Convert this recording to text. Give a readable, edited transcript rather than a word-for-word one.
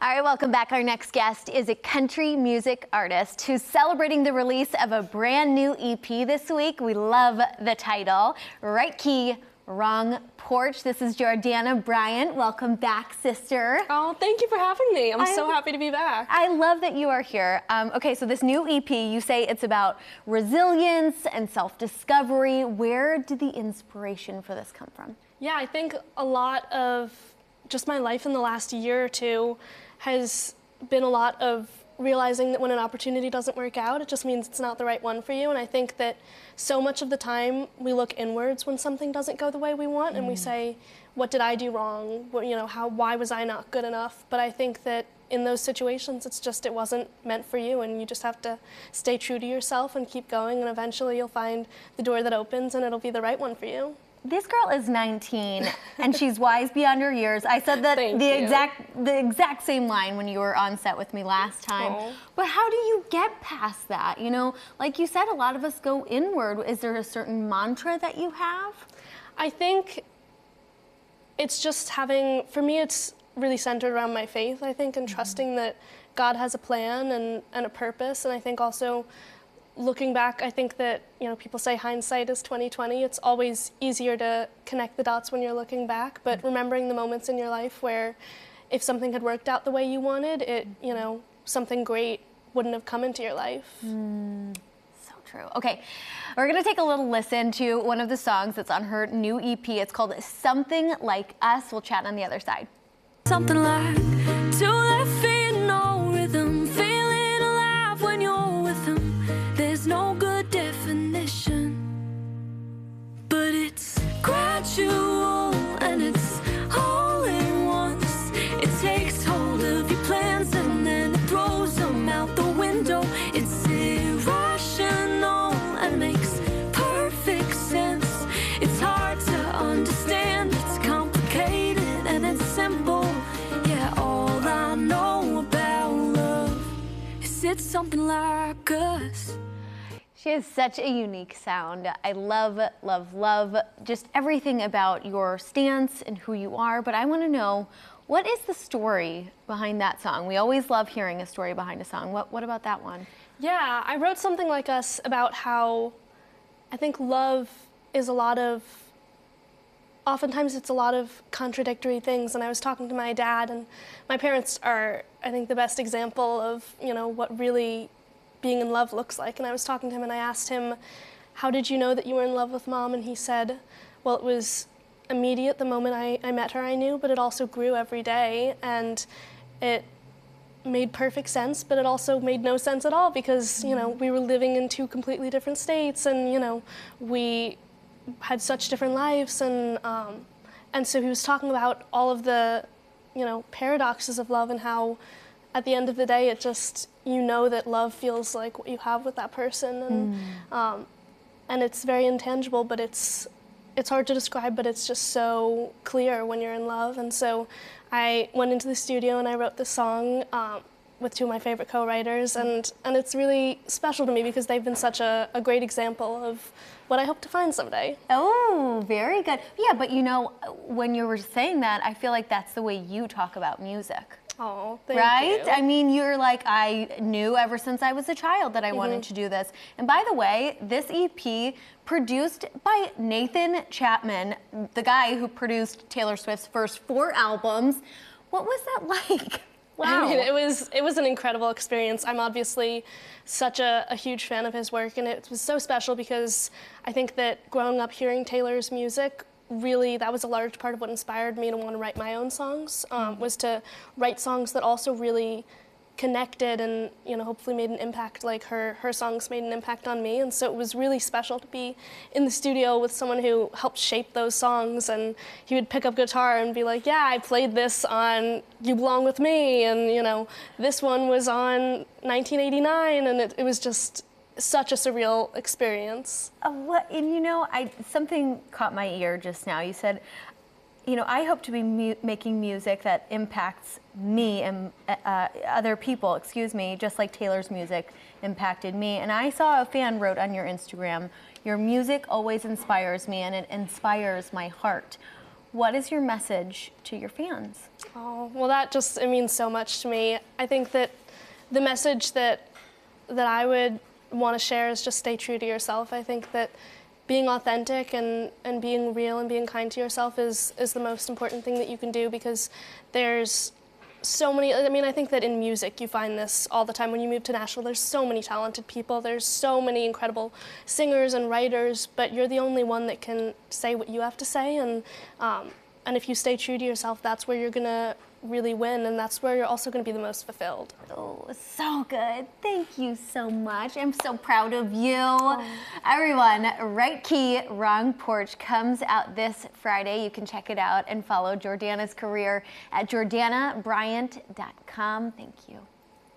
All right, welcome back. Our next guest is a country music artist who's celebrating the release of a brand new EP this week. We love the title, Right Key, Wrong Porch. This is Jordana Bryant. Welcome back, sister. Oh, thank you for having me. I'm so happy to be back. I love that you are here. Okay, so this new EP, you say it's about resilience and self-discovery. Where did the inspiration for this come from? Yeah, I think a lot of just my life in the last year or two has been a lot of realizing that when an opportunity doesn't work out, it just means it's not the right one for you. And I think that so much of the time we look inwards when something doesn't go the way we want, and we say, what did I do wrong? What, why was I not good enough? But I think that in those situations, it wasn't meant for you, and you just have to stay true to yourself and keep going, and eventually you'll find the door that opens and it'll be the right one for you. This girl is 19 and she's wise beyond her years. I said that the exact same line when you were on set with me last time. Aww. But how do you get past that? Like you said, a lot of us go inward. Is there a certain mantra that you have? I think it's just for me, it's really centered around my faith, I think, and trusting that God has a plan and a purpose. And I think also, looking back, I think that, people say hindsight is 20/20. It's always easier to connect the dots when you're looking back, but remembering the moments in your life where if something had worked out the way you wanted, something great wouldn't have come into your life. So true. Okay, we're gonna take a little listen to one of the songs that's on her new EP. It's called Something Like Us. We'll chat on the other side. Something like to that feet, no rhythm, feeling alive when you're with them. There's no good definition, but it's gradual and it's all at once. It takes hold of your plans and then it throws them out the window. It's irrational and makes perfect sense. It's hard to understand, it's complicated and it's simple. Yeah, all I know about love is it's something like us. She has such a unique sound. I love, love, love just everything about your stance and who you are, but I want to know, what is the story behind that song? We always love hearing a story behind a song. What about that one? Yeah, I wrote Something Like Us about how I think love is oftentimes it's a lot of contradictory things, and I was talking to my dad, and my parents are, I think, the best example of, what really being in love looks like. And I was talking to him and I asked him, how did you know that you were in love with Mom? And he said, well, it was immediate. The moment I met her, I knew, but it also grew every day. And it made perfect sense, but it also made no sense at all because, we were living in two completely different states, and, we had such different lives. And so he was talking about all of the, paradoxes of love and how at the end of the day, it just, that love feels like what you have with that person, and it's very intangible, but it's hard to describe, but it's just so clear when you're in love. And so I went into the studio and I wrote this song with two of my favorite co-writers, and it's really special to me because they've been such a great example of what I hope to find someday. Oh, very good. Yeah, but when you were saying that, I feel like that's the way you talk about music. Oh, thank you. Right? I mean, you're like, I knew ever since I was a child that I wanted to do this. And by the way, this EP produced by Nathan Chapman, the guy who produced Taylor Swift's first 4 albums. What was that like? Wow. I mean, it was an incredible experience. I'm obviously such a huge fan of his work, and it was so special because I think that growing up hearing Taylor's music, really, that was a large part of what inspired me to want to write my own songs, was to write songs that also really connected and, hopefully made an impact like her songs made an impact on me. And so it was really special to be in the studio with someone who helped shape those songs, and he would pick up guitar and be like, yeah, I played this on You Belong With Me, and, this one was on 1989, and it was just such a surreal experience. Something caught my ear just now. You said, I hope to be making music that impacts me and other people, just like Taylor's music impacted me. And I saw a fan wrote on your Instagram, your music always inspires me and it inspires my heart. What is your message to your fans? Oh, well, it means so much to me. I think that the message that I would want to share is just stay true to yourself. I think that being authentic and being real and being kind to yourself is the most important thing that you can do, because there's so many, I think that in music you find this all the time. When you move to Nashville, there's so many talented people, there's so many incredible singers and writers, but you're the only one that can say what you have to say, and if you stay true to yourself, that's where you're gonna really win, and that's where you're also gonna be the most fulfilled. Oh, so good. Thank you so much. I'm so proud of you. Everyone, Right Key, Wrong Porch comes out this Friday. You can check it out and follow Jordana's career at jordanabryant.com. Thank you.